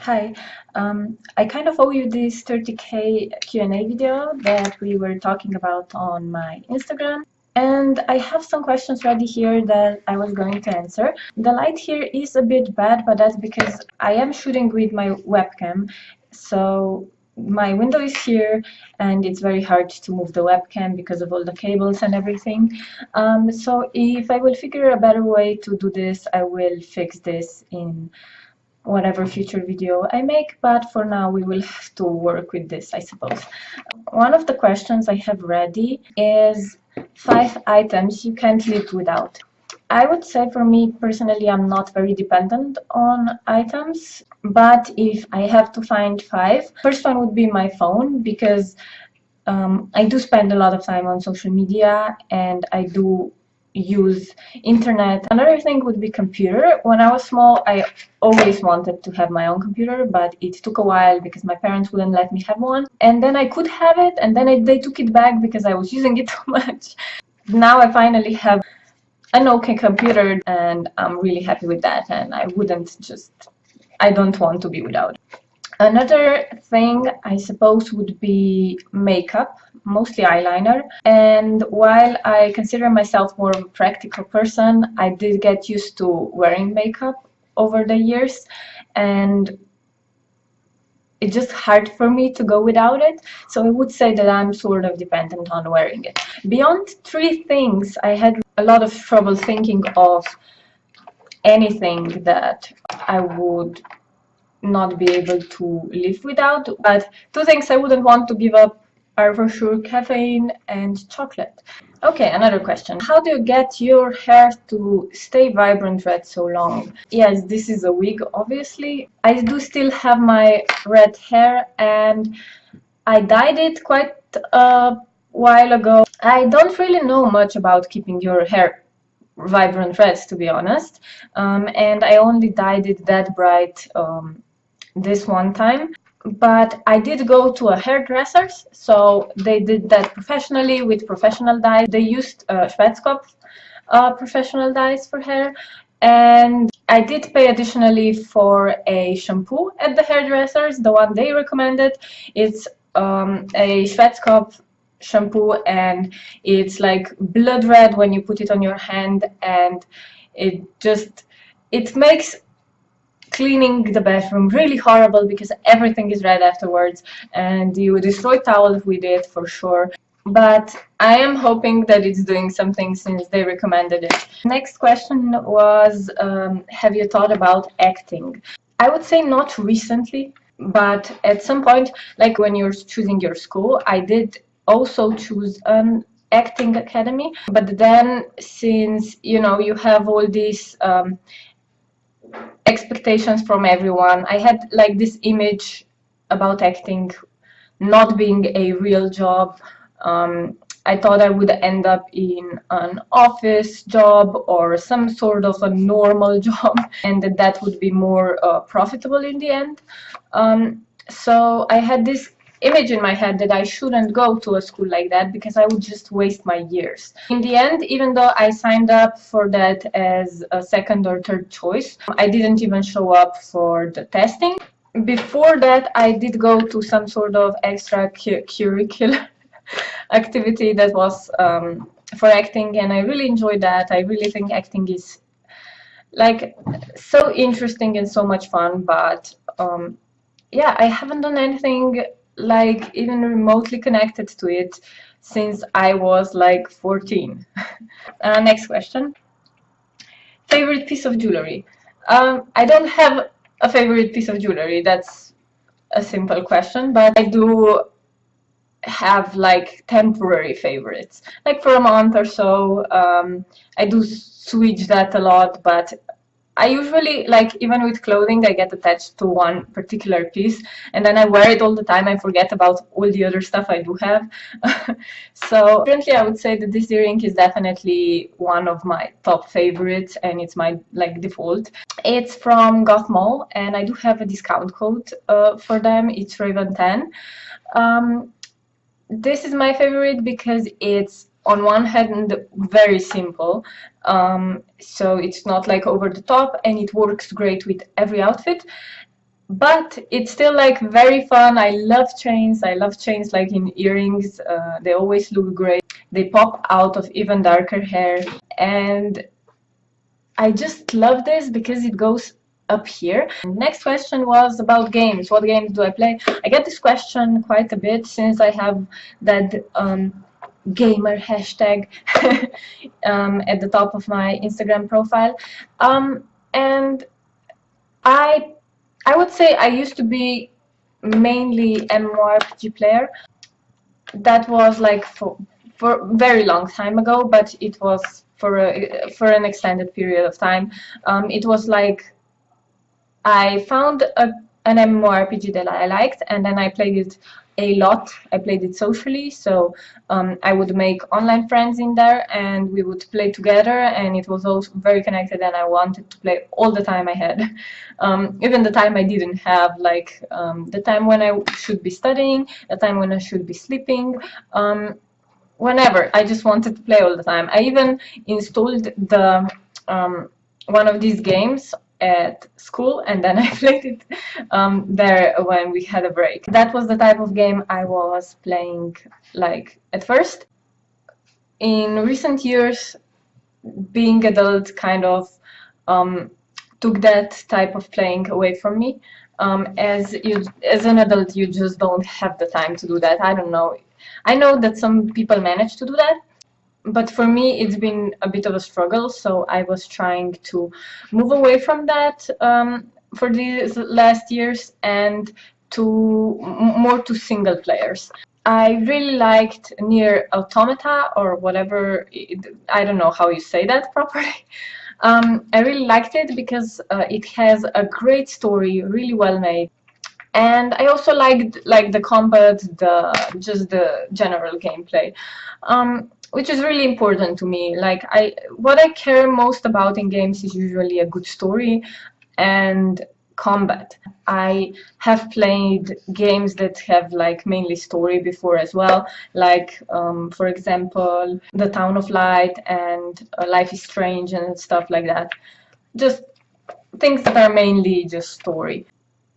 Hi, I kind of owe you this 30K Q&A video that we were talking about on my Instagram. And I have some questions ready here that I was going to answer. The light here is a bit bad, but that's because I am shooting with my webcam. So my window is here and it's very hard to move the webcam because of all the cables and everything. So if I will figure a better way to do this, I will fix this in whatever future video I make, but for now we will have to work with this, I suppose. One of the questions I have ready is 5 items you can't live without. I would say for me personally, I'm not very dependent on items, but if I have to find 5, first one would be my phone, because I do spend a lot of time on social media and I do use internet. Another thing would be computer. When I was small, I always wanted to have my own computer, but it took a while because my parents wouldn't let me have one. And then I could have it, and then they took it back because I was using it too much. Now I finally have an okay computer, and I'm really happy with that, and I don't want to be without it. Another thing, I suppose, would be makeup, mostly eyeliner. And while I consider myself more of a practical person, I did get used to wearing makeup over the years, and it's just hard for me to go without it. So I would say that I'm sort of dependent on wearing it. Beyond 3 things, I had a lot of trouble thinking of anything that I would not be able to live without, but 2 things I wouldn't want to give up are for sure caffeine and chocolate. Okay, another question. How do you get your hair to stay vibrant red so long? Yes, this is a wig, obviously. I do still have my red hair, and I dyed it quite a while ago. I don't really know much about keeping your hair vibrant red, to be honest, and I only dyed it that bright this one time, but I did go to a hairdresser's, so they did that professionally with professional dyes. They used Schwarzkopf professional dyes for hair, and I did pay additionally for a shampoo at the hairdresser's. The one they recommended, it's a Schwarzkopf shampoo, and it's like blood red when you put it on your hand, and it makes cleaning the bathroom really horrible because everything is red afterwards, and you destroy towels with it for sure. But I am hoping that it's doing something since they recommended it. Next question was, have you thought about acting? I would say not recently, but at some point, like when you're choosing your school, I did also choose an acting academy. But then, since you have all these expectations from everyone, I had like this image about acting not being a real job. I thought I would end up in an office job or some sort of a normal job, and that would be more profitable in the end. So I had this image in my head that I shouldn't go to a school like that because I would just waste my years. In the end, even though I signed up for that as a second or third choice, I didn't even show up for the testing. Before that, I did go to some sort of extracurricular activity that was for acting, and I really enjoyed that. I really think acting is like so interesting and so much fun, but yeah, I haven't done anything like even remotely connected to it since I was like 14. Next question. Favorite piece of jewelry? I don't have a favorite piece of jewelry. That's a simple question, but I do have like temporary favorites. Like for a month or so, I do switch that a lot, but I usually, like, even with clothing, I get attached to one particular piece, and then I wear it all the time. I forget about all the other stuff I do have. So currently, I would say that this earring is definitely one of my top favorites, and it's my like default. It's from Goth Mall, and I do have a discount code for them. It's Raven 10. This is my favorite because it's on one hand very simple, so it's not like over the top, and it works great with every outfit. but it's still like very fun. I love chains. I love chains like in earrings. They always look great. They pop out of even darker hair, and I just love this because it goes up here. Next question was about games. What games do I play? I get this question quite a bit since I have that gamer hashtag at the top of my Instagram profile. And I would say I used to be mainly MMORPG player. That was like for a very long time ago, but it was for an extended period of time. It was like I found an MMORPG that I liked, and then I played it a lot. I played it socially, so I would make online friends in there, and we would play together, and it was also very connected, and I wanted to play all the time I had. Even the time I didn't have, like the time when I should be studying, the time when I should be sleeping, whenever. I just wanted to play all the time. I even installed the one of these games at school, and then I played it there when we had a break. That was the type of game I was playing like at first. In recent years, being adult kind of took that type of playing away from me. As an adult, you just don't have the time to do that. I don't know. I know that some people manage to do that, but for me it's been a bit of a struggle, so I was trying to move away from that for these last years and to more to single players. I really liked Nier Automata, or whatever, I don't know how you say that properly. I really liked it because it has a great story, really well made. And I also liked like the combat, just the general gameplay, which is really important to me. Like what I care most about in games is usually a good story and combat. I have played games that have like mainly story before as well, like for example, The Town of Light and Life is Strange and stuff like that. Just things that are mainly just story.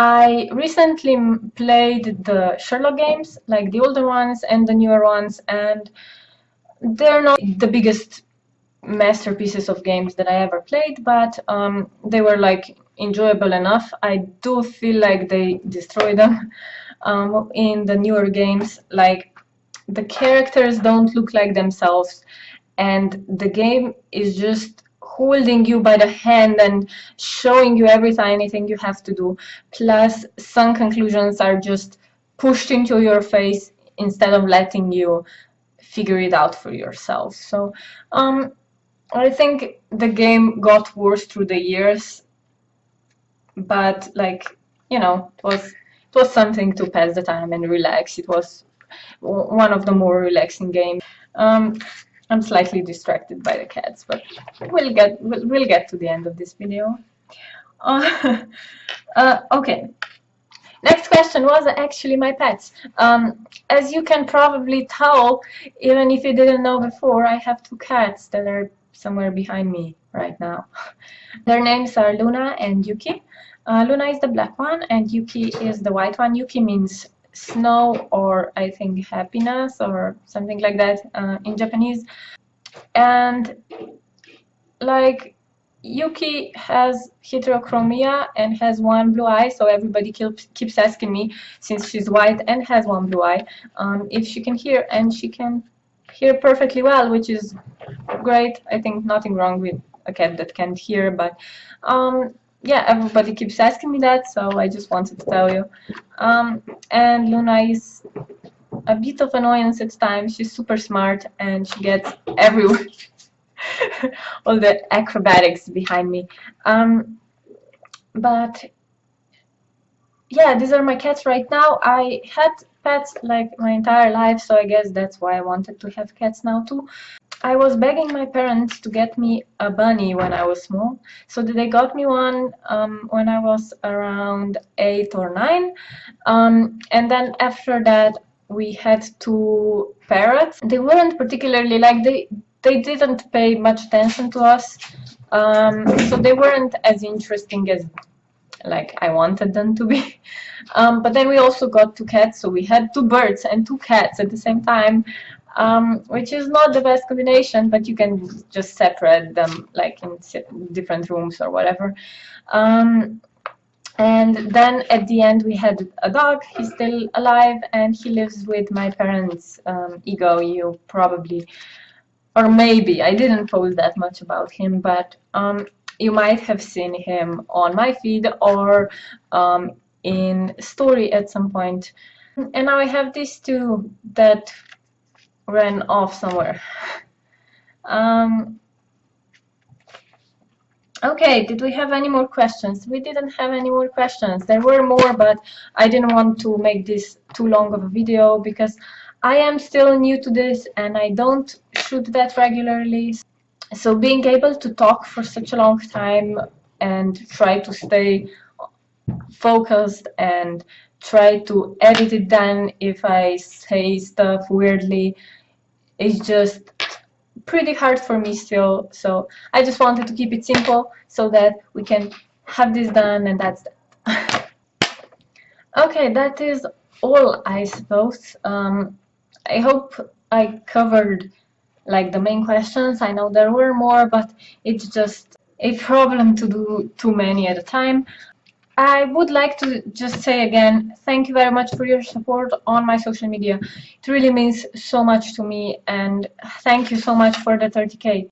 I recently played the Sherlock games, like the older ones and the newer ones, and they're not the biggest masterpieces of games that I ever played, but they were like enjoyable enough. I do feel like they destroy them in the newer games. Like the characters don't look like themselves, and the game is just holding you by the hand and showing you every tiny thing you have to do. Plus, some conclusions are just pushed into your face instead of letting you figure it out for yourself. So I think the game got worse through the years, but like, you know, it was something to pass the time and relax. It was one of the more relaxing games. I'm slightly distracted by the cats, but we'll get to the end of this video. Okay. Next question was actually my pets. As you can probably tell, even if you didn't know before, I have two cats that are somewhere behind me right now. Their names are Luna and Yuki. Luna is the black one and Yuki is the white one. Yuki means snow, or I think happiness, or something like that in Japanese. And like Yuki has heterochromia and has one blue eye, so everybody keeps asking me, since she's white and has one blue eye, if she can hear, and she can hear perfectly well, which is great. I think nothing wrong with a cat that can't hear, but yeah, everybody keeps asking me that, so I just wanted to tell you. And Luna is a bit of annoyance at times. She's super smart and she gets everywhere. All the acrobatics behind me. But yeah, these are my cats right now. I had pets like my entire life, so I guess that's why I wanted to have cats now too. I was begging my parents to get me a bunny when I was small, so they got me one when I was around 8 or 9, and then after that we had two parrots. They weren't particularly like they didn't pay much attention to us, so they weren't as interesting like I wanted them to be. But then we also got 2 cats, so we had 2 birds and 2 cats at the same time, which is not the best combination, but you can just separate them like in different rooms or whatever. And then at the end we had a dog. He's still alive and he lives with my parents. Ego, you probably, or maybe, I didn't post that much about him, but you might have seen him on my feed or in story at some point. And now I have these 2 that ran off somewhere. Okay, did we have any more questions? We didn't have any more questions. There were more, but I didn't want to make this too long of a video because I am still new to this and I don't shoot that regularly. So being able to talk for such a long time and try to stay focused and try to edit it then if I say stuff weirdly is just pretty hard for me still. So I just wanted to keep it simple so that we can have this done, and that's that. Okay, that is all, I suppose. I hope I covered like the main questions. I know there were more, but it's just a problem to do too many at a time. I would like to just say again, thank you very much for your support on my social media. It really means so much to me, and thank you so much for the 30K.